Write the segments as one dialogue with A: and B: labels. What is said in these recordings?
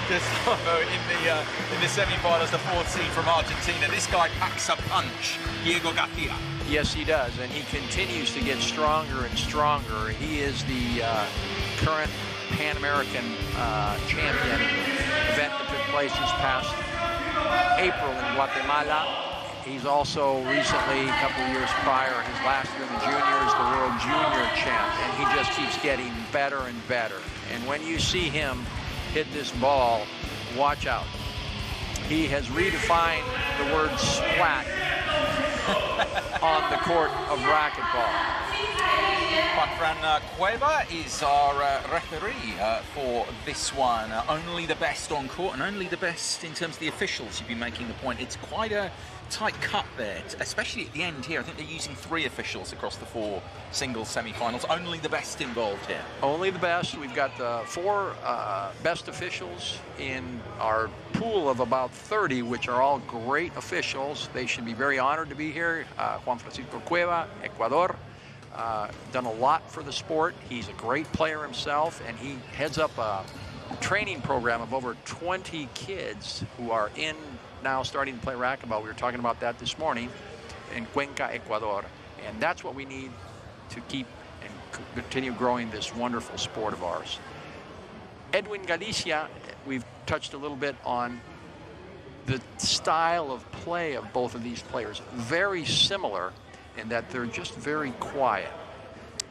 A: Gustavo in the semi-finals, the fourth seed from Argentina. This guy packs a punch, Diego García.
B: Yes, he does, and he continues to get stronger and stronger. He is the current Pan American champion event that took place this past April in Guatemala. He's also recently, a couple of years prior, his last year in the juniors, the world junior champ, and he just keeps getting better and better. And when you see him hit this ball, watch out. He has redefined the word splat on the court of racquetball.
A: Juan Cueva is our referee for this one. Only the best on court and only the best in terms of the officials. You've been making the point. It's quite a tight cut there, especially at the end here. I think they're using 3 officials across the 4 singles semi-finals. Only the best involved here.
B: Only the best. We've got the 4 best officials in our pool of about 30, which are all great officials. They should be very honored to be here. Juan Francisco Cueva, Ecuador. Done a lot for the sport. He's a great player himself, and he heads up a training program of over 20 kids who are in now starting to play racquetball. We were talking about that this morning in Cuenca, Ecuador, and that's what we need to keep and continue growing this wonderful sport of ours. Edwin Galicia, we've touched a little bit on the style of play of both of these players. Very similar in that they're just very quiet.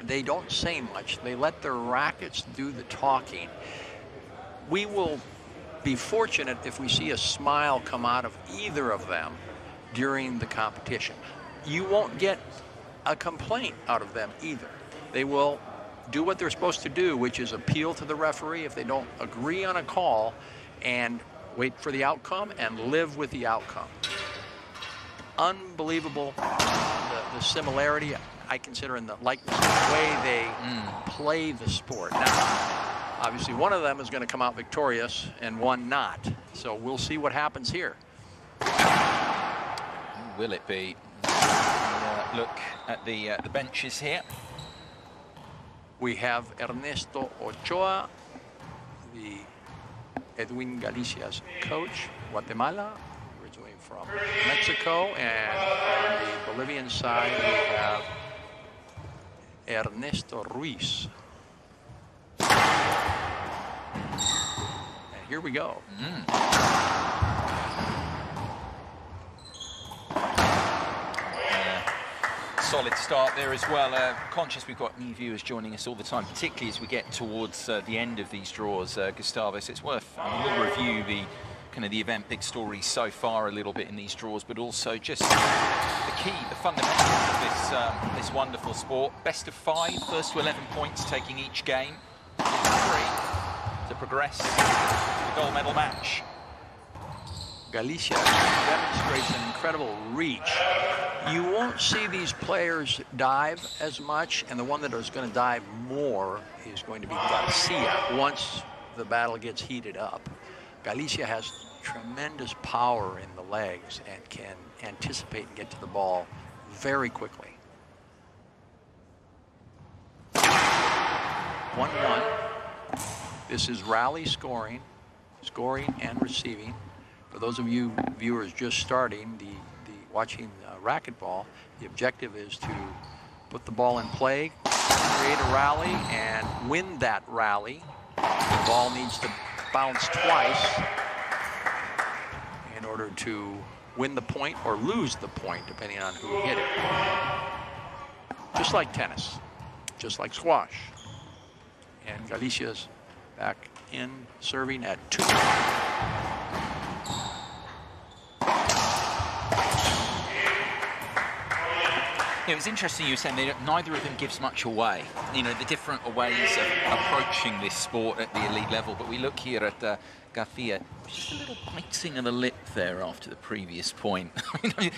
B: They don't say much. They let their rackets do the talking. We will be fortunate if we see a smile come out of either of them during the competition. You won't get a complaint out of them either. They will do what they're supposed to do, which is appeal to the referee if they don't agree on a call, and wait for the outcome and live with the outcome. Unbelievable, the similarity I consider in the likeness of the way they play the sport. Now, obviously one of them is going to come out victorious and one not. So we'll see what happens here.
A: Who will it be? Look at the benches here.
B: We have Ernesto Ochoa, the Edwin Galicia's coach, Guatemala, originally from Mexico, and on the Bolivian side we have Ernesto Ruiz. And here we go.
A: Solid start there as well. Conscious we've got new viewers joining us all the time, particularly as we get towards the end of these draws, Gustavo. So it's worth we'll review the kind of the event big stories so far a little bit in these draws, but also just the key, the fundamentals of this wonderful sport. Best of 5, first to 11 points, taking each game. 3 to progress to the gold medal match.
B: Galicia demonstrates an incredible reach. You won't see these players dive as much, and the one that is going to dive more is going to be Garcia once the battle gets heated up. Galicia has tremendous power in the legs and can anticipate and get to the ball very quickly. 1-1. This is rally scoring and receiving. For those of you viewers just starting, watching racquetball, the objective is to put the ball in play, create a rally, and win that rally. The ball needs to bounce twice in order to win the point or lose the point, depending on who hit it. Just like tennis, just like squash. And Galicia's back in, serving at 2.
A: It was interesting you were saying that neither of them gives much away. You know, the different ways of approaching this sport at the elite level. But we look here at García, just a little biting of the lip there after the previous point. You can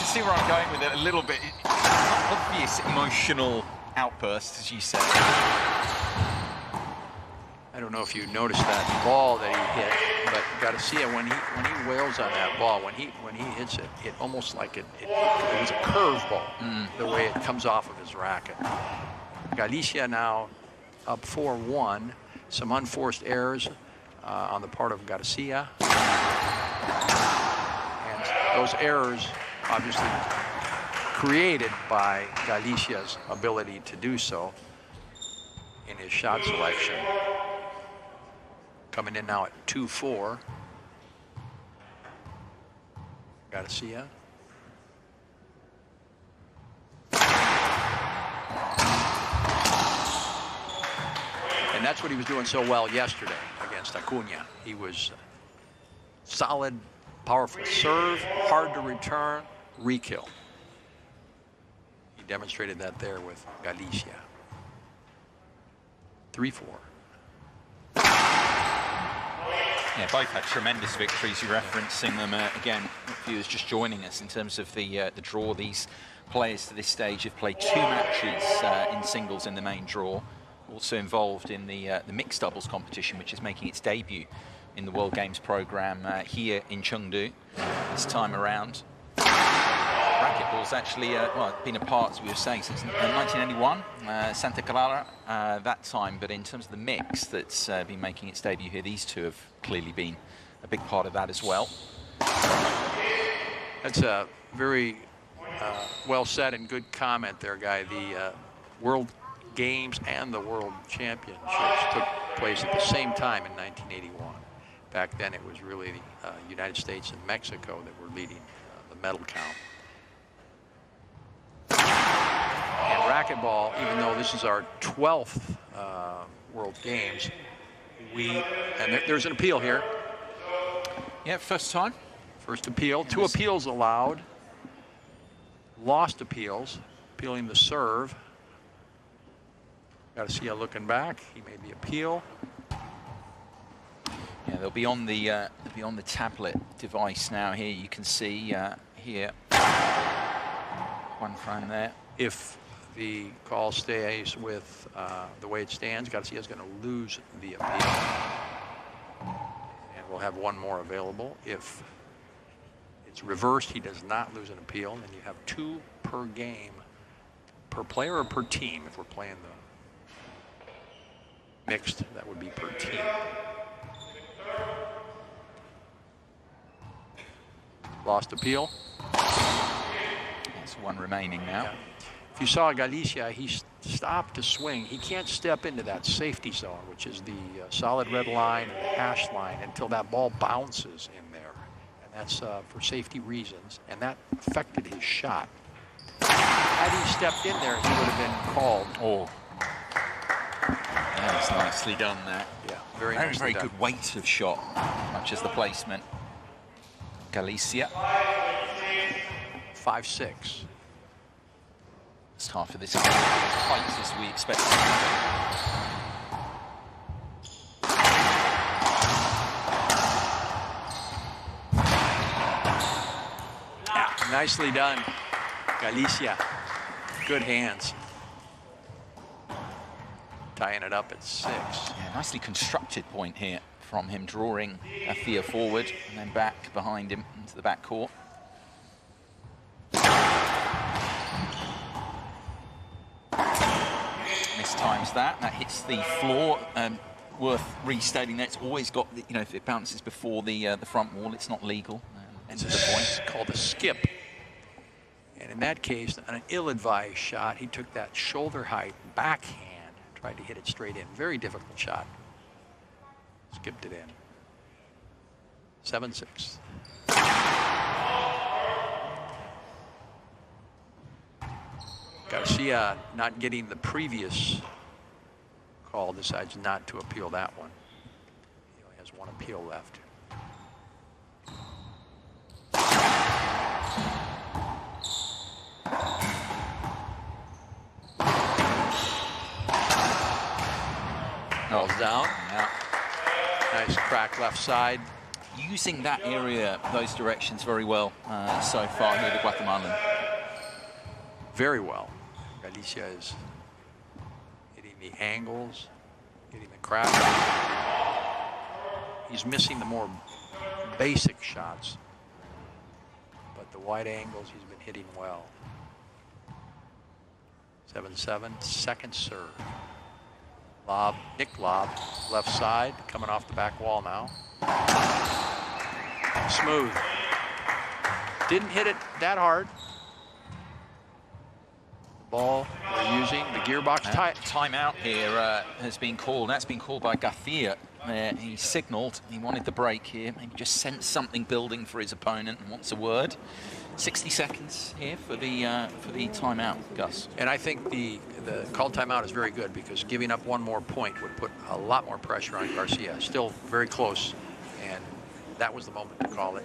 A: see where I'm going with it a little bit. Obvious emotional outburst, as you said.
B: I don't know if you noticed that ball that he hit, but Garcia, when he wails on that ball, when he hits it, it almost like it was a curveball, the way it comes off of his racket. Galicia now up 4-1. Some unforced errors on the part of García. And those errors obviously created by Galicia's ability to do so in his shot selection. Coming in now at 2-4. García. And that's what he was doing so well yesterday against Acuña. He was solid, powerful serve, hard to return, re-kill. He demonstrated that there with García. 3-4.
A: Yeah, both had tremendous victories. You're referencing them again. Viewers just joining us in terms of the draw. These players to this stage have played 2 matches in singles in the main draw. Also involved in the mixed doubles competition, which is making its debut in the World Games program here in Chengdu this time around. Racquetball's actually been a part, as we were saying, since 1991, Santa Clara that time. But in terms of the mix that's been making its debut here, these two have clearly been a big part of that as well.
B: That's a very well said and good comment there, Guy. The World Games and the World Championships took place at the same time in 1981. Back then, it was really the United States and Mexico that were leading the medal count. And racquetball, even though this is our 12th World Games, there's an appeal here.
A: Yeah, first time.
B: First appeal. 2 appeals allowed. Lost appeals. Appealing the serve. García looking back. He made the appeal.
A: Yeah, they'll be on the tablet device now. Here you can see here one frame there.
B: If the call stays with the way it stands, García is going to lose the appeal. And we'll have one more available. If it's reversed, he does not lose an appeal. And then you have 2 per game, per player or per team. If we're playing the mixed, that would be per team. Lost appeal.
A: There's one remaining now.
B: Yeah. If you saw García, he stopped to swing. He can't step into that safety zone, which is the solid red line and the hash line, until that ball bounces in there. And that's for safety reasons, and that affected his shot. Had he stepped in there, he would have been called.
A: Oh. That's nicely done there.
B: Yeah, very nicely
A: very
B: done.
A: good weight of shot, much as the placement. García.
B: 5-6.
A: First half of this game, fight as we expect.
B: Yeah, nicely done, García. Good hands. Tying it up at 6.
A: Yeah, nicely constructed point here from him, drawing García forward and then back behind him into the back court. Mistimes that. That hits the floor. Worth restating that it's always got, if it bounces before the front wall, it's not legal. End of the point.
B: It's called a skip. And in that case, on an ill-advised shot, he took that shoulder height backhand, tried to hit it straight in. Very difficult shot. Skipped it in. 7-6. García, not getting the previous call, decides not to appeal that one. He only has 1 appeal left. Ball's down.
A: Yeah.
B: Nice crack left side.
A: Using that area, those directions very well so far here, the Guatemalan.
B: Very well. García is hitting the angles, hitting the crack. He's missing the more basic shots, but the wide angles he's been hitting well. 7-7, second serve. Nick Lob, left side, coming off the back wall now. Smooth. Didn't hit it that hard. The ball we're using, the gearbox
A: timeout here has been called. That's been called by García. He signaled he wanted the break here. Maybe just sensed something building for his opponent and wants a word. 60 seconds here for the timeout, Gus.
B: And I think the called timeout is very good because giving up one more point would put a lot more pressure on García. Still very close, and that was the moment to call it.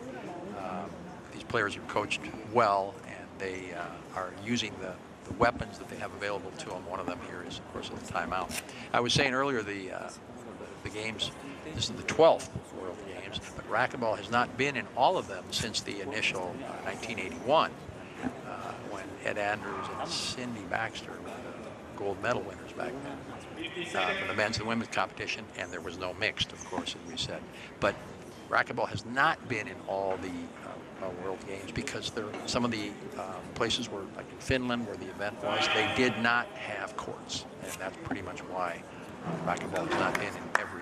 B: These players are coached well, and they are using the weapons that they have available to them. One of them here is, of course, the timeout. I was saying earlier the games, this is the 12th World Games, but racquetball has not been in all of them since the initial 1981, when Ed Andrews and Cindy Baxter were the gold medal winners back then for the men's and women's competition, and there was no mixed, of course, as we said. But racquetball has not been in all the World Games because some of the places were, like in Finland where the event was, they did not have courts, and that's pretty much why racquetball has not been in every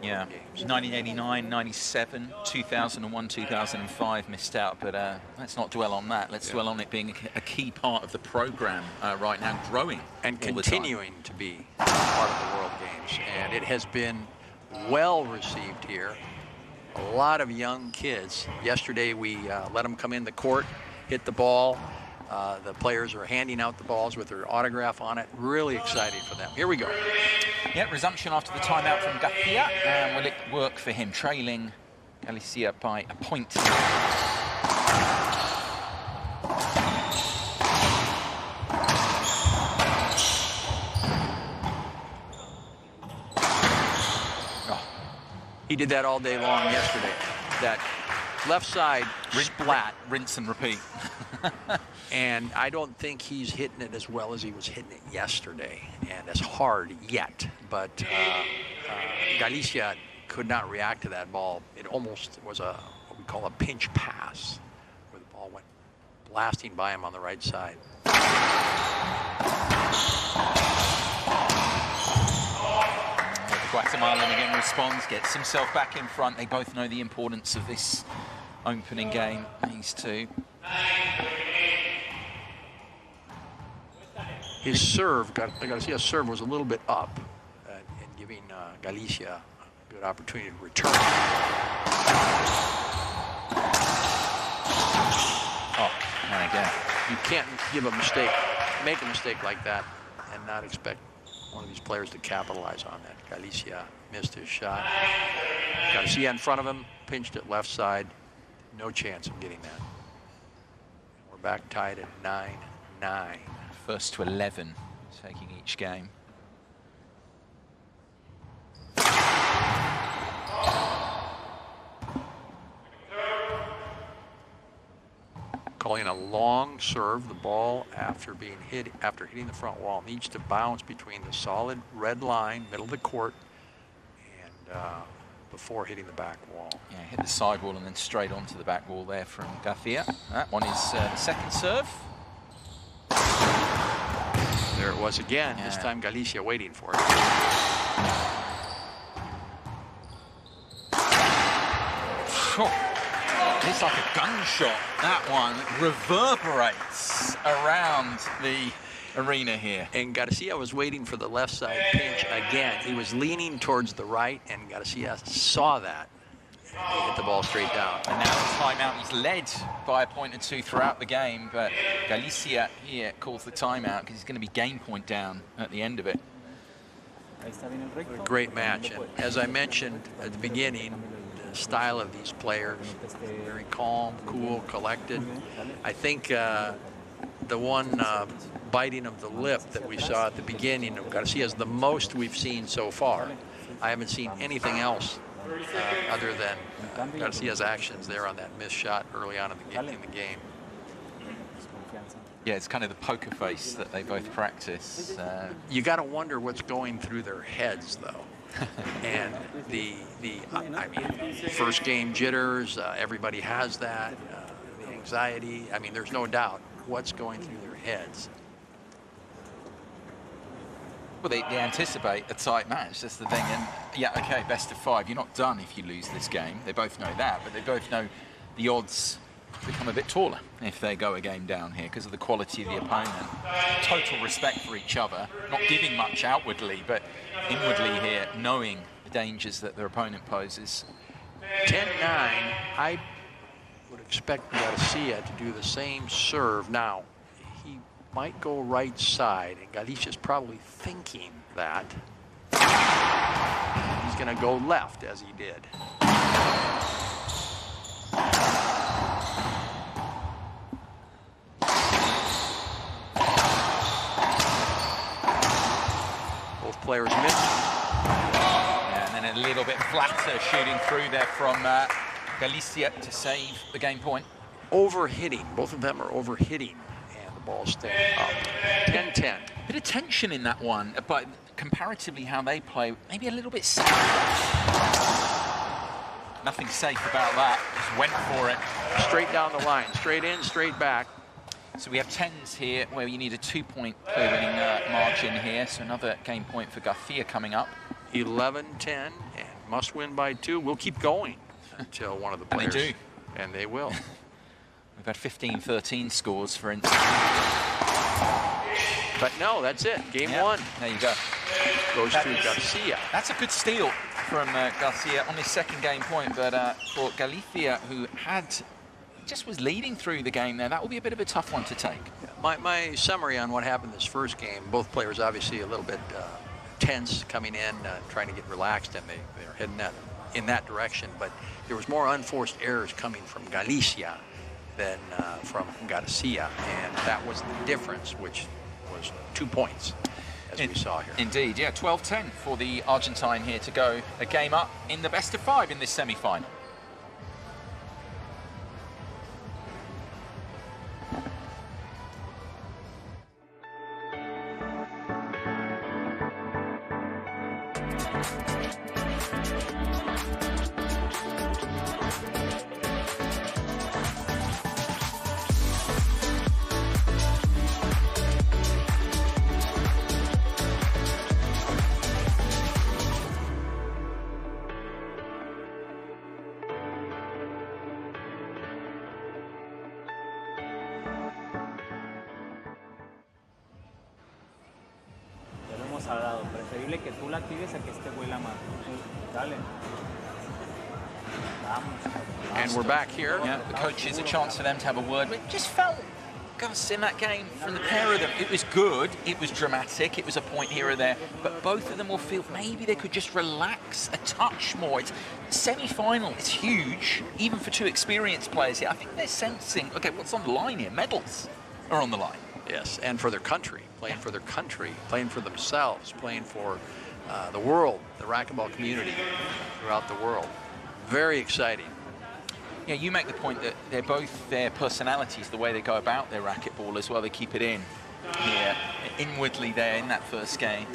B: World Games.
A: 1989, 97, 2001, 2005 missed out, but let's not dwell on that. Let's dwell on it being a key part of the program right now, growing
B: and continuing to be part of the World Games, and it has been well received here. A lot of young kids. Yesterday we let them come in the court, hit the ball. The players are handing out the balls with their autograph on it. Really exciting for them. Here we go.
A: Yeah, resumption after the timeout from García. And will it work for him? Trailing Galicia by a point.
B: He did that all day long yesterday. That left side splat.
A: Rinse and repeat.
B: And I don't think he's hitting it as well as he was hitting it yesterday and as hard yet. But Galicia could not react to that ball. It almost was what we call a pinch pass, where the ball went blasting by him on the right side.
A: Guatemalan again responds, gets himself back in front. They both know the importance of this opening game, these two.
B: His serve, Garcia's serve was a little bit up, and giving Galicia a good opportunity to return.
A: Oh, and again.
B: You can't make a mistake like that and not expect one of these players to capitalize on that. Galicia missed his shot. Garcia in front of him, pinched it left side. No chance of getting that. We're back tied at 9-9.
A: First to 11, taking each game.
B: Calling a long serve. The ball, after hitting the front wall, needs to bounce between the solid red line, middle of the court, and before hitting the back wall.
A: Yeah, hit the sidewall and then straight onto the back wall there from García. That one is the second serve.
B: There it was again. Yeah. This time Galicia waiting for it.
A: It's like a gunshot. That one reverberates around the arena here.
B: And Garcia was waiting for the left side pinch again. He was leaning towards the right, and Garcia saw that. He hit the ball straight down.
A: And now the timeout. He's led by a point or two throughout the game, but Galicia here calls the timeout because he's going to be game point down at the end of it.
B: A great match. And as I mentioned at the beginning, the style of these players, very calm, cool, collected. I think the one biting of the lip that we saw at the beginning of Garcia is the most we've seen so far. I haven't seen anything else other than Garcia's actions there on that missed shot early on in the game.
A: Yeah, it's kind of the poker face that they both practice.
B: You got to wonder what's going through their heads, though. And I mean, first game jitters, everybody has that. The anxiety, I mean, there's no doubt what's going through their heads.
A: Well, they anticipate a tight match. That's the thing. And yeah, okay, best of 5. You're not done if you lose this game. They both know that, but they both know the odds become a bit taller if they go a game down here because of the quality of the opponent. Total respect for each other, not giving much outwardly, but inwardly here, knowing the dangers that their opponent poses.
B: 10-9. I would expect Garcia to do the same serve. Now, he might go right side, and Galicia's probably thinking that. He's going to go left, as he did. Both players miss.
A: And then a little bit flatter shooting through there from Galicia to save the game point.
B: Overhitting. Both of them are overhitting. And the ball's staying up. 10-10.
A: Bit of tension in that one, but comparatively how they play, maybe a little bit safe. Nothing safe about that. Just went for it.
B: Straight down the line. Straight in, straight back.
A: So we have 10s here where you need a 2-point clear winning margin here. So another game point for García coming up.
B: 11-10 and must win by 2. We'll keep going until one of the players.
A: And they do.
B: And they will.
A: We've had 15-13 scores, for instance.
B: But no, that's it. Game 1.
A: There you go.
B: Goes to García.
A: That's a good steal from García on his second game point. But for Galicia, who just was leading through the game there, that will be a bit of a tough one to take.
B: My summary on what happened this first game, both players obviously a little bit tense coming in, trying to get relaxed, and they're heading in that direction. But there was more unforced errors coming from Galicia than from García, and that was the difference, which was 2 points, as we saw here.
A: Indeed, yeah, 12-10 for the Argentine here to go a game up in the best of 5 in this semi-final.
C: Hablado, preferible que tú la actives a que este güey la mate. Dale.
B: And we're back here.
A: Yeah, the coaches, a chance for them to have a word. It just felt, Gus, in that game, from the pair of them, it was good, it was dramatic, it was a point here or there, but both of them will feel maybe they could just relax a touch more. It's semi-final, it's huge, even for 2 experienced players here. I think they're sensing, okay, what's on the line here? Medals are on the line.
B: Yes, and for their country, playing for their country, playing for themselves, playing for the world, the racquetball community throughout the world. Very exciting.
A: Yeah, you make the point that they're both their personalities, the way they go about their racquetball as well, they keep it in here, inwardly there in that first game.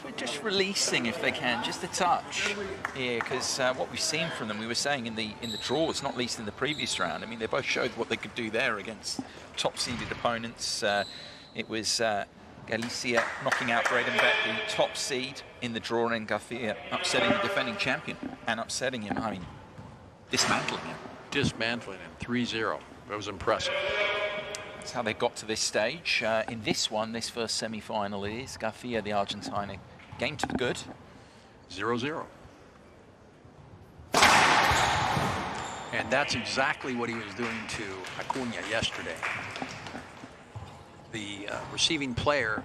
A: We're just releasing if they can, just a touch here, because what we've seen from them, we were saying in the draws, not least in the previous round. I mean, they both showed what they could do there against top-seeded opponents. It was Galicia knocking out Bredenbeck, the top seed in the draw, and García upsetting the defending champion and upsetting him. I mean, dismantling him.
B: Dismantling him, 3-0. That was impressive.
A: That's how they got to this stage. In this one, this first semi-final, it is García, the Argentine. Game to the good.
B: 0-0. And that's exactly what he was doing to Acuña yesterday. The receiving player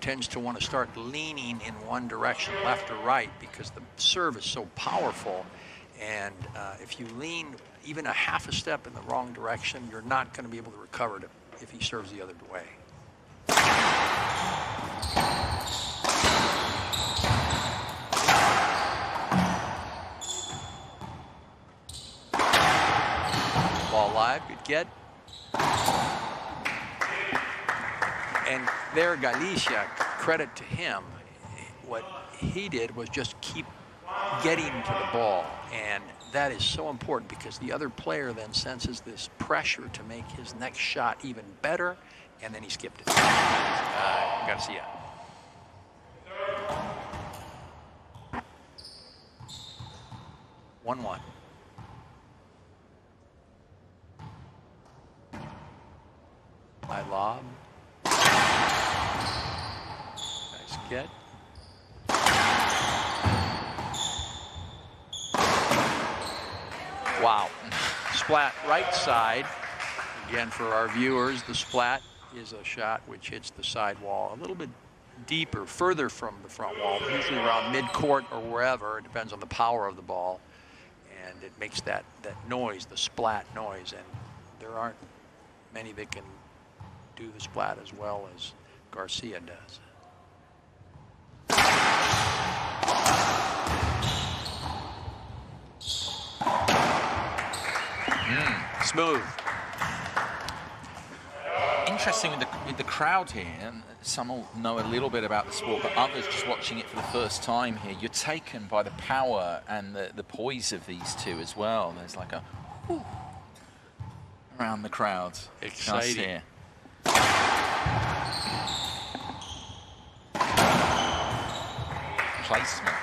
B: tends to want to start leaning in one direction, left or right, because the serve is so powerful. And if you lean even a half a step in the wrong direction, you're not going to be able to recover it if he serves the other way. Ball live, good get. And there, Galicia, credit to him, what he did was just keep getting to the ball, and that is so important because the other player then senses this pressure to make his next shot even better, and then he skipped it. García. 1-1. High lob. Nice get. Wow. Splat right side. Again, for our viewers, the splat is a shot which hits the side wall a little bit deeper, further from the front wall, usually around mid-court or wherever. It depends on the power of the ball. And it makes that noise, the splat noise. And there aren't many that can do the splat as well as Garcia does. Smooth.
A: Interesting with the crowd here, and some will know a little bit about the sport, but others just watching it for the first time here, you're taken by the power and the poise of these two as well. There's like a whoo around the crowd.
B: Exciting.
A: Here. Placement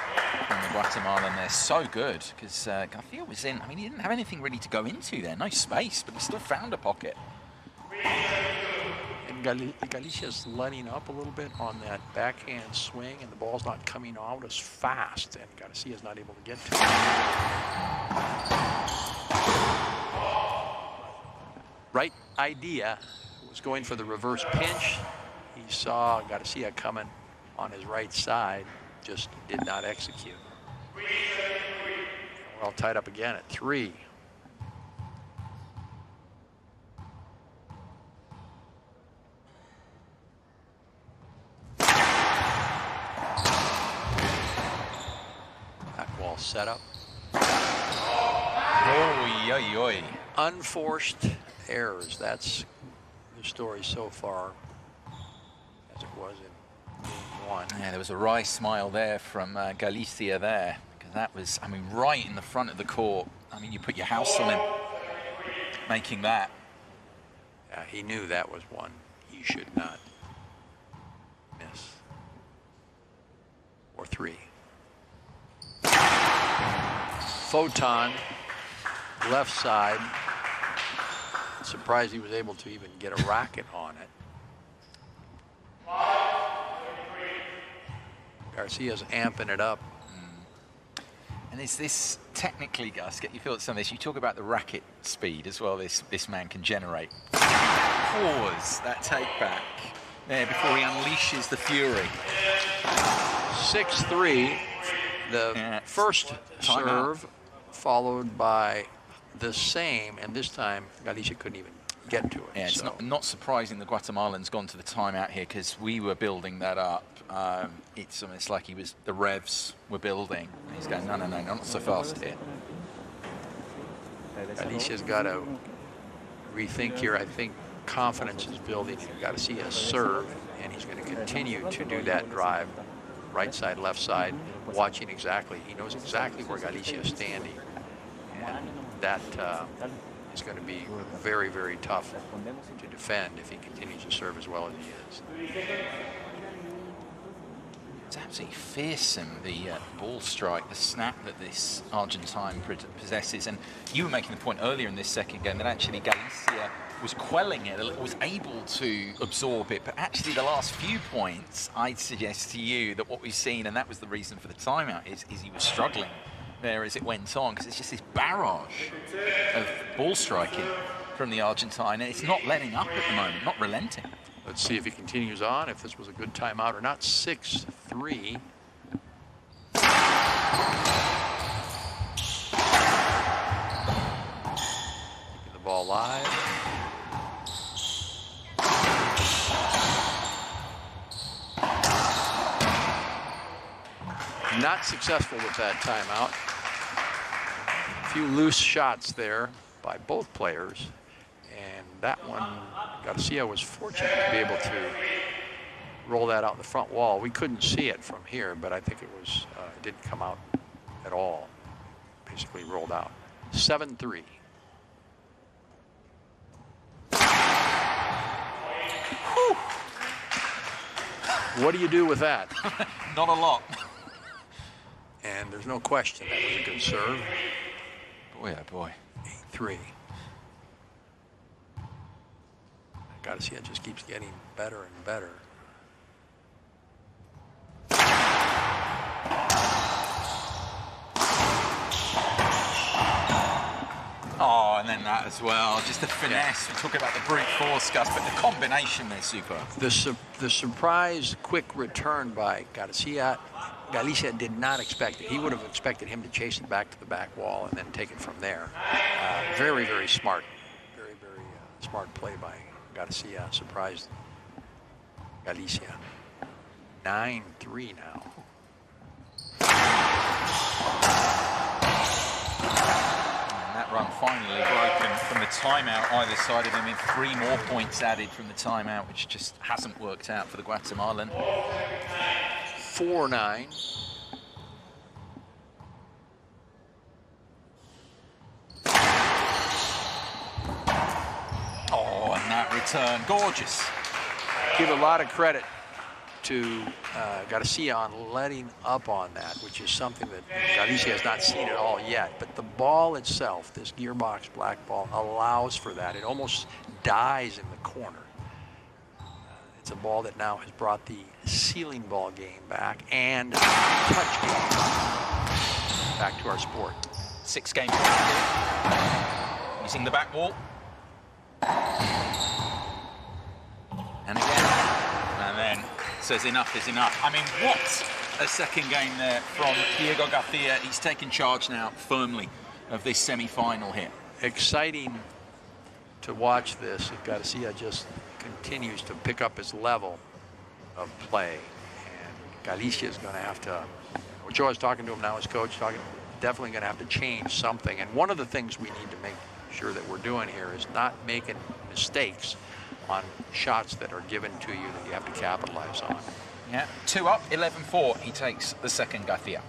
A: from the Guatemalan there, so good, because García was in, I mean, he didn't have anything really to go into there, no space, but he still found a pocket.
B: And Galicia's letting up a little bit on that backhand swing, and the ball's not coming out as fast, and Garcia's not able to get to it. Right idea, was going for the reverse pinch. He saw Garcia coming on his right side, just did not execute. We're all tied up again at 3. Set up.
A: Oy, oy, oy.
B: Unforced errors. That's the story so far, as it was in game 1.
A: Yeah, there was a wry smile there from Galicia there, because that was, I mean, right in the front of the court. I mean, you put your house on him, making that.
B: Yeah, he knew that was one he should not miss. Or 3. Photon, left side. Surprised he was able to even get a racket on it. Garcia's amping it up.
A: And is this technically, Gus, get your thoughts on this? You talk about the racket speed as well this man can generate. Pause that take back there before he unleashes the fury.
B: 6-3. The first serve followed by the same, and this time Galicia couldn't even get to it.
A: Yeah, it's not surprising the Guatemalan's gone to the timeout here, because we were building that up. It's almost like the revs were building. And he's going, no, not so fast here.
B: Galicia's got to rethink here. I think confidence is building. You've got to see a serve, and he's going to continue to do that drive. Right side, left side, watching exactly. He knows exactly where Galicia is standing. And that is going to be very, very tough to defend if he continues to serve as well as he is.
A: It's absolutely fearsome, the ball strike, the snap that this Argentine possesses. And you were making the point earlier in this second game that actually Galicia was quelling it, was able to absorb it. But actually the last few points, I'd suggest to you that what we've seen, and that was the reason for the timeout, is he was struggling there as it went on, because it's just this barrage of ball striking from the Argentine, and it's not letting up at the moment, not relenting.
B: Let's see if he continues on, if this was a good timeout or not. 6-3. Keeping the ball live. Not successful with that timeout. A few loose shots there by both players. And that one, Garcia was fortunate to be able to roll that out the front wall. We couldn't see it from here, but I think it didn't come out at all. Basically rolled out. 7-3. What do you do with that?
A: Not a lot.
B: And there's no question that was a good serve.
A: Boy, oh boy.
B: 8-3. García just keeps getting better and better.
A: Oh, and then that as well. Just the finesse. We talk about the brute force, Gus, but the combination there, super.
B: The surprise quick return by García, Galicia did not expect it. He would have expected him to chase it back to the back wall and then take it from there. Very, very smart. Very, very smart play by García. Surprised Galicia. 9-3 now.
A: That run finally broken from the timeout either side of him. In 3 more points added from the timeout, which just hasn't worked out for the Guatemalan.
B: 4-9.
A: Oh, and that return, gorgeous.
B: Give a lot of credit to Garcia on letting up on that, which is something that Galicia has not seen at all yet. But the ball itself, this gearbox black ball, allows for that. It almost dies in the corner. It's a ball that now has brought the ceiling ball game back and touch game back to our sport.
A: 6 games using the back wall. And again, and then says enough is enough. I mean, what a second game there from Diego García. He's taken charge now firmly of this semi-final here.
B: Exciting to watch this. Garcia just continues to pick up his level of play. And Galicia is going to have to, Ochoa's talking to him now, his coach, definitely going to have to change something. And one of the things we need to make sure that we're doing here is not making mistakes on shots that are given to you that you have to capitalize on.
A: Yeah, 2 up, 11-4. He takes the second, García.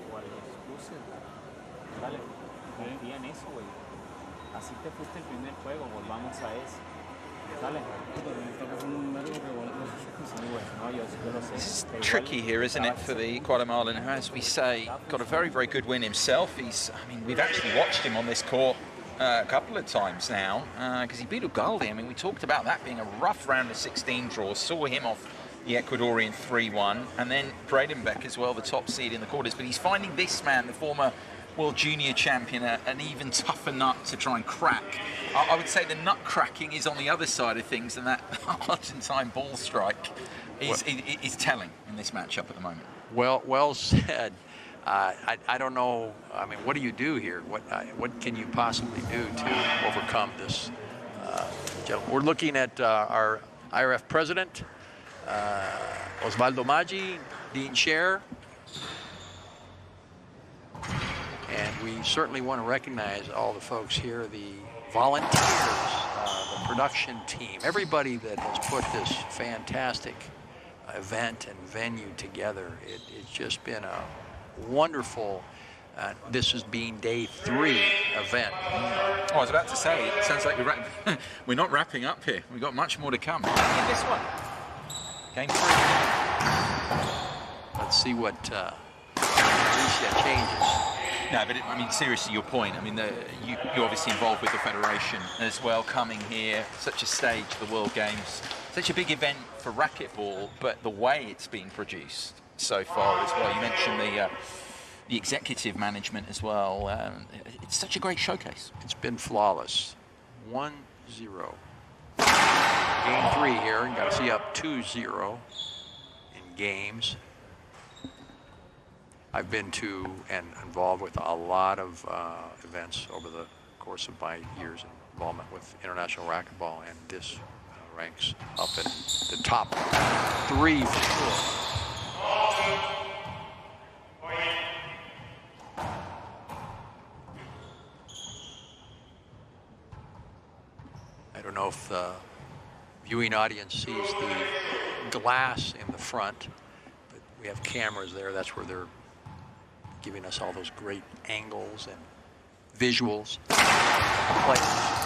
C: O a los cruces, dale, confía en eso, güey. Así te fuiste el primer juego, volvamos a eso. Dale.
A: This is tricky here, isn't it, for the Guatemalan, who, as we say, got a very, very good win himself. I mean, we've actually watched him on this court a couple of times now, because he beat Ugalde. I mean, we talked about that being a rough round of 16 draw, saw him off the Ecuadorian 3-1, and then Bredenbeck as well, the top seed in the quarters. But he's finding this man, the former World Junior champion, an even tougher nut to try and crack. I would say the nut cracking is on the other side of things, and that Argentine ball strike is telling in this matchup at the moment.
B: Well said. I don't know. I mean, what do you do here? What can you possibly do to overcome this? We're looking at our IRF president, Osvaldo Maggi, Dean Chair. And we certainly want to recognize all the folks here, the volunteers, the production team, everybody that has put this fantastic event and venue together. It's just been a wonderful, this is being day 3 event.
A: Oh, I was about to say, it sounds like we're not wrapping up here. We've got much more to come. In this one, game 3.
B: Let's see what García changes.
A: No, but I mean, seriously, your point. I mean, you're obviously involved with the Federation as well, coming here, such a stage, the World Games, such a big event for racquetball, but the way it's being produced so far as well. You mentioned the executive management as well. It's such a great showcase.
B: It's been flawless. 1-0. Game 3 here, and García up 2-0 in games. I've been to and involved with a lot of events over the course of my years in involvement with international racquetball, and this ranks up at the top 3 for sure. I don't know if the viewing audience sees the glass in the front, but we have cameras there. That's where they're giving us all those great angles and visuals. Players.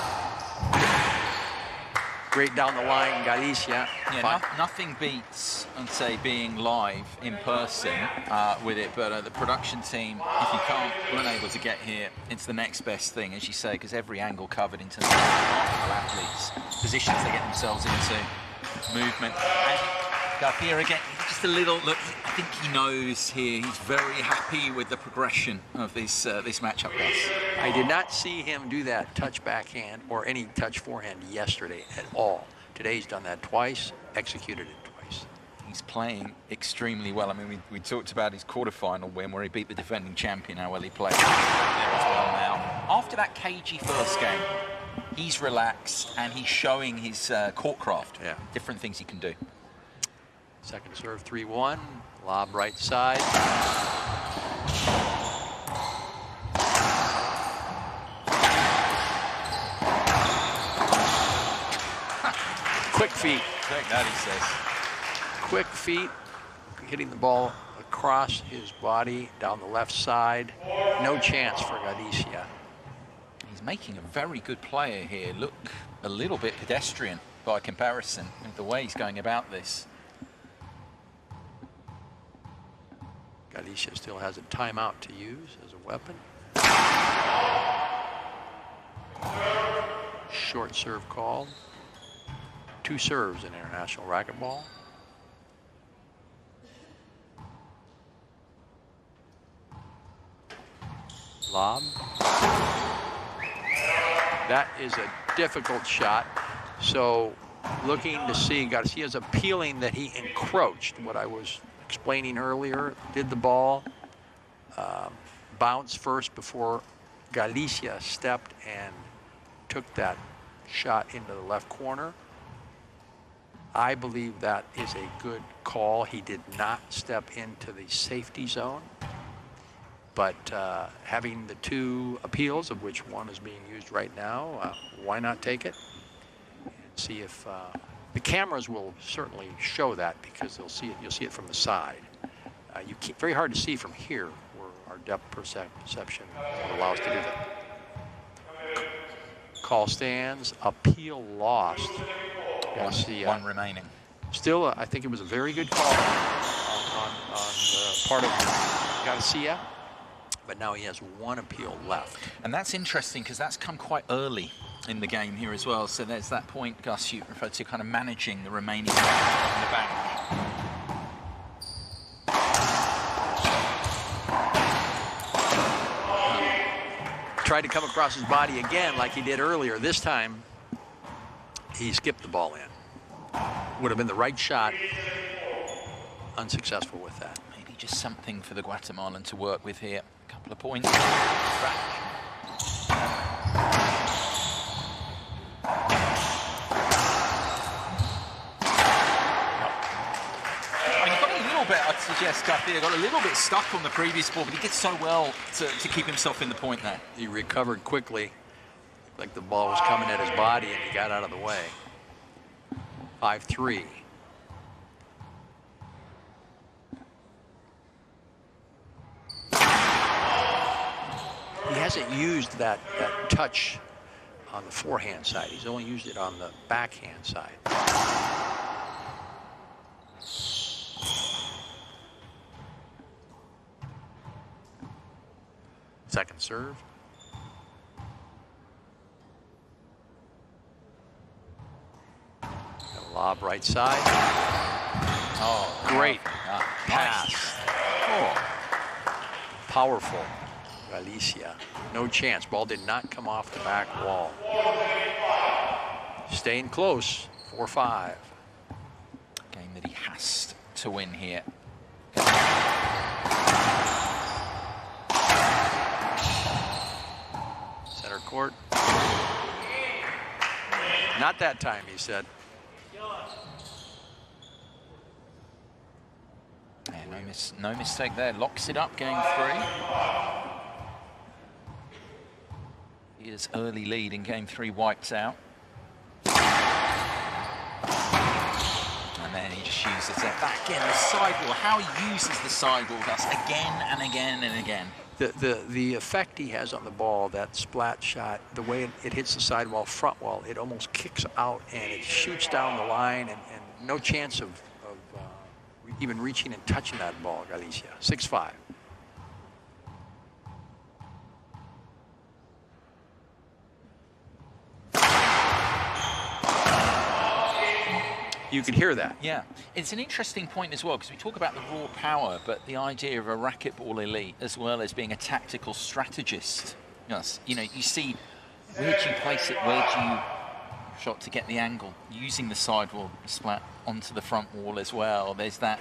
B: Great down the line, García.
A: Yeah, nothing beats, I'd say, being live in person with it, but the production team, if you weren't able to get here, it's the next best thing, as you say, because every angle covered in terms of remarkable athletes, positions they get themselves into, movement. And García again, just a little look. I think he knows here. He's very happy with the progression of this matchup.
B: I did not see him do that touch backhand or any touch forehand yesterday at all. Today he's done that twice, executed it twice.
A: He's playing extremely well. I mean, we talked about his quarterfinal win where he beat the defending champion, how well he played there as well now. After that cagey first game, he's relaxed and he's showing his court craft.
B: Yeah.
A: Different things he can do.
B: Second serve, 3-1. Lob right side. Quick feet.
A: Quick, that he says.
B: Quick feet, hitting the ball across his body down the left side. No chance for García.
A: He's making a very good player here. Look a little bit pedestrian by comparison with the way he's going about this.
B: García still has a timeout to use as a weapon. Short serve called. 2 serves in international racquetball. Lob. That is a difficult shot. So looking to see, García's appealing that he encroached, what I was explaining earlier. Did the ball bounce first before García stepped and took that shot into the left corner. I believe that is a good call. He did not step into the safety zone, but having the 2 appeals, of which one is being used right now, why not take it and see if the cameras will certainly show that, because they'll see it. You'll see it from the side. Very hard to see from here, where our depth perception won't allow us to do that. Call stands. Appeal lost.
A: One remaining.
B: Still, I think it was a very good call on the part of García, but now he has 1 appeal left.
A: And that's interesting because that's come quite early in the game here as well. So there's that point, Gus, you referred to, kind of managing the remaining in the back.
B: Tried to come across his body again like he did earlier. This time, he skipped the ball in. Would have been the right shot. Unsuccessful with that.
A: Maybe just something for the Guatemalan to work with here. A couple of points. I'd suggest García got a little bit stuck on the previous ball, but he did so well to keep himself in the point there.
B: He recovered quickly, like the ball was coming at his body, and he got out of the way. 5-3. He hasn't used that touch on the forehand side. He's only used it on the backhand side. Second serve. Lob right side.
A: Oh,
B: great pass.
A: Nice. Oh.
B: Powerful. García. No chance. Ball did not come off the back wall. Staying close. 4-5.
A: Game that he has to win here.
B: Center court. Not that time, he said.
A: Yeah, no mistake there. Locks it up, game 3. His early lead in game 3 wiped out. And then he just uses it back in the sidewall. How he uses the sidewall does again and again and again.
B: The effect he has on the ball, that splat shot, the way it hits the sidewall, front wall, it almost kicks out and it shoots down the line, and no chance of even reaching and touching that ball, García. 6-5. You can hear that.
A: Yeah, it's an interesting point as well, because we talk about the raw power, but the idea of a racquetball elite as well as being a tactical strategist. Yes, you know, you see where do you place it, where do you shot to get the angle, using the sidewall splat onto the front wall as well. There's that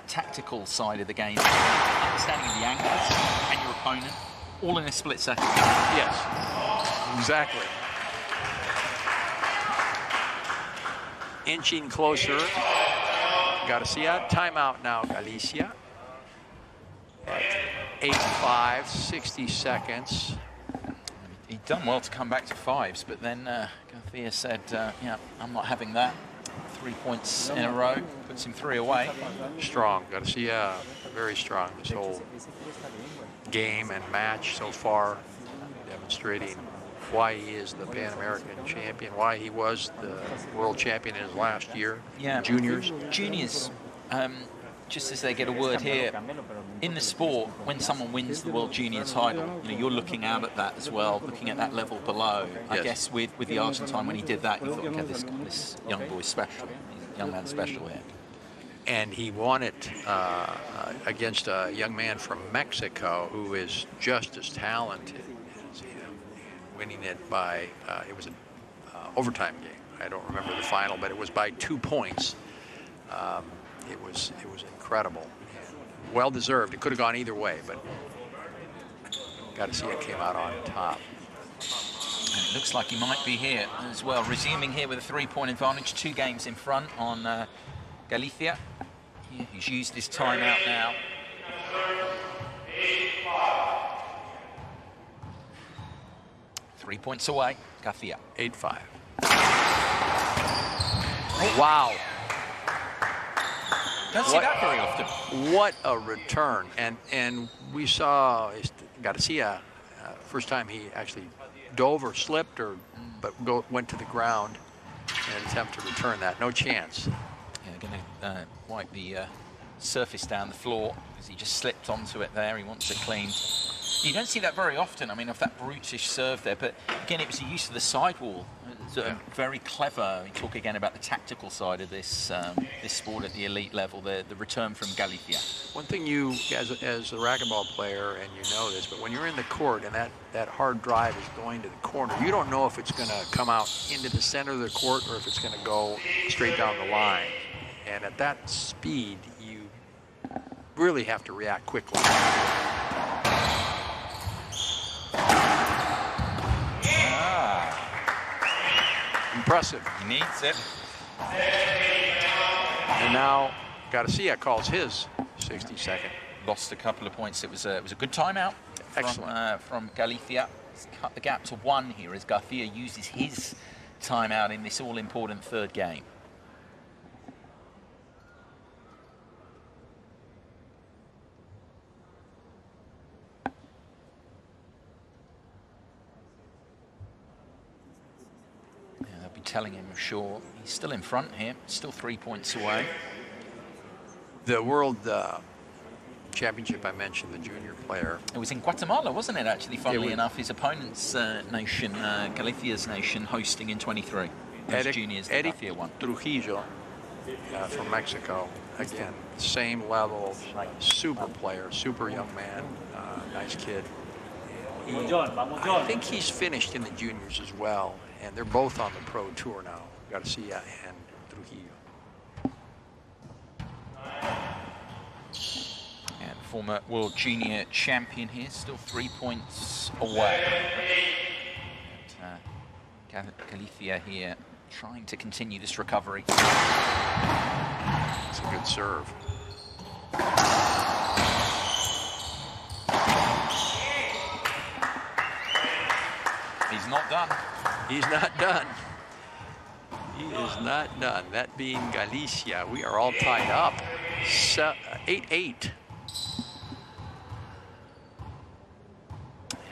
A: tactical side of the game, understanding of the angles and your opponent, all in a split second.
B: Yes, exactly. Inching closer. García, timeout now, García. At 8-5, 60 seconds.
A: He'd done well to come back to 5s, but then García said, yeah, I'm not having that. 3 points in a row, puts him 3 away.
B: Strong, García, very strong this whole game and match so far, demonstrating why he is the Pan American champion, why he was the world champion in his last year.
A: Yeah,
B: Juniors,
A: just as they get a word here, in the sport, when someone wins the World Junior title, you know, you're looking out at that as well, looking at that level below. Yes. I guess with the Argentine, when he did that, you thought, okay, this young boy's special, young man's special here.
B: And he won it against a young man from Mexico who is just as talented as him, winning it by, it was an overtime game. I don't remember the final, but it was by 2 points. It was incredible, well deserved. It could have gone either way, but García came out on top.
A: And it looks like he might be here as well, resuming here with a 3-point advantage, 2 games in front on García. Yeah, he's used his timeout now. Three points away, García.
B: 8-5. Wow.
A: Don't see that very often.
B: What a return. And we saw García, first time he actually dove or slipped went to the ground in an attempt to return that. No chance.
A: Yeah, going to wipe the surface down the floor because he just slipped onto it there. He wants it clean. You don't see that very often. I mean, of that brutish serve there, but again, it was the use of the sidewall. Very clever. We talk again about the tactical side of this this sport at the elite level. The return from García.
B: One thing you, as a racquetball player, and you know this, but when you're in the court and that hard drive is going to the corner, you don't know if it's going to come out into the center of the court or if it's going to go straight down the line. And at that speed, you really have to react quickly. Impressive.
A: He needs it.
B: And now García calls his 60-second.
A: Lost a couple of points. It was a good timeout.
B: Excellent.
A: From García. He's cut the gap to 1 here as García uses his timeout in this all-important 3rd game. Telling him, sure, he's still in front here, still 3 points away.
B: The World Championship I mentioned, the junior player.
A: It was in Guatemala, wasn't it, actually, funnily enough? His opponent's nation, Galicia's nation, hosting in 23. Those juniors that García won.
B: Trujillo from Mexico. Again, same level, super player, super young man, nice kid. I think he's finished in the juniors as well. And they're both on the pro tour now, García and Trujillo.
A: And former world junior champion here, still 3 points away. García here trying to continue this recovery.
B: It's a good serve.
A: He's not done.
B: He's not done. He is not done. That being García. We are all tied up. 8-8.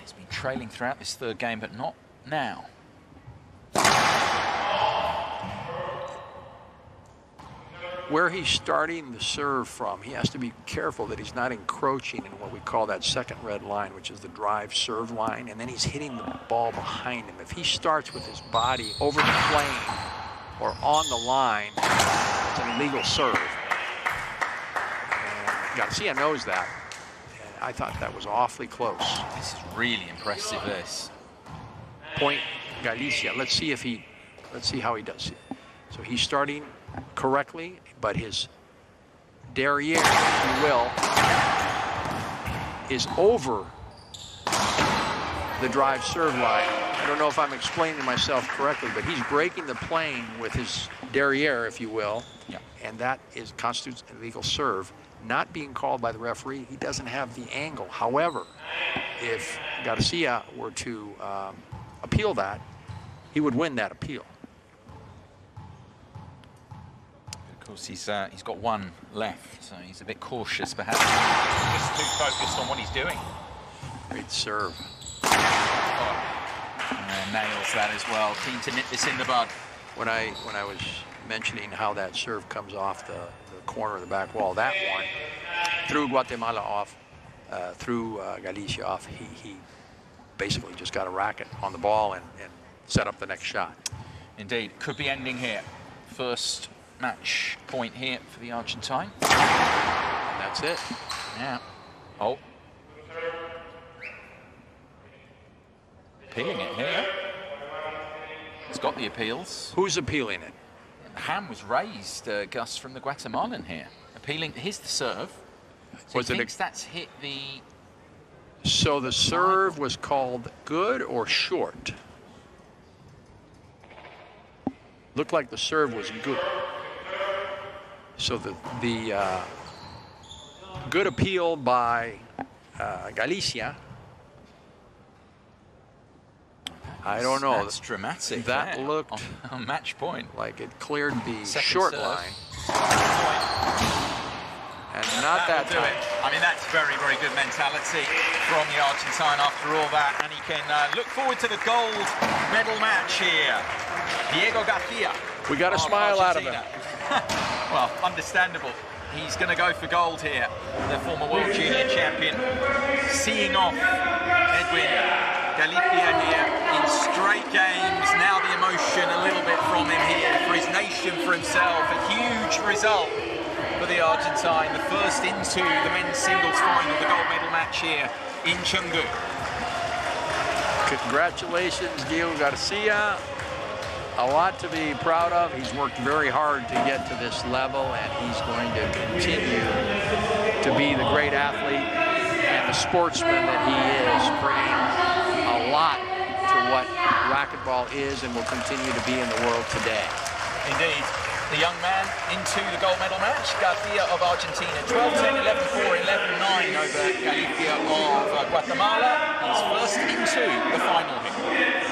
A: He's been trailing throughout this third game, but not now.
B: Where he's starting the serve from, he has to be careful that he's not encroaching in what we call that second red line, which is the drive serve line, and then he's hitting the ball behind him. If he starts with his body over the plane or on the line, it's an illegal serve. And García knows that, and I thought that was awfully close.
A: This is really impressive, this.
B: Point García. Let's see how he does it. So he's starting correctly, but his derriere, if you will, is over the drive serve line. I don't know if I'm explaining myself correctly, but he's breaking the plane with his derriere, if you will,
A: yeah.
B: And that constitutes an illegal serve, not being called by the referee. He doesn't have the angle. However, if García were to appeal that, he would win that appeal.
A: Of course, he's got one left, so he's a bit cautious, perhaps. Just too focused on what he's doing.
B: Great serve.
A: And nails that as well. Keen to nip this in the bud.
B: When I was mentioning how that serve comes off the corner of the back wall, that one threw Guatemala off, threw García off. He basically just got a racket on the ball and set up the next shot.
A: Indeed, could be ending here. First match point here for the Argentine.
B: And that's it.
A: Yeah. Oh. Appealing it here. He's got the appeals.
B: Who's appealing it?
A: The hand was raised, Gus, from the Guatemalan here. Appealing, here's the serve. So he thinks that's hit the...
B: So the serve was called good or short? Looked like the serve was good. So the good appeal by García. I don't know.
A: That's dramatic.
B: That looked
A: on match point.
B: Like it cleared the
A: Second
B: short
A: serve.
B: line. And not that time.
A: I mean, that's very, very good mentality from the Argentine after all that. And he can look forward to the gold medal match here. Diego García.
B: We got a smile out of him.
A: Well, understandable. He's going to go for gold here. The former world junior champion. Seeing off Edwin García here in straight games. Now the emotion a little bit from him here for his nation, for himself. A huge result for the Argentine. The first into the men's singles final, the gold medal match here in Chengdu.
B: Congratulations, Diego García. A lot to be proud of. He's worked very hard to get to this level, and he's going to continue to be the great athlete and the sportsman that he is, bringing a lot to what racquetball is and will continue to be in the world today.
A: Indeed. The young man into the gold medal match, García of Argentina, 12-10, 11-4, 11-9 over García of Guatemala. He's first into the final here.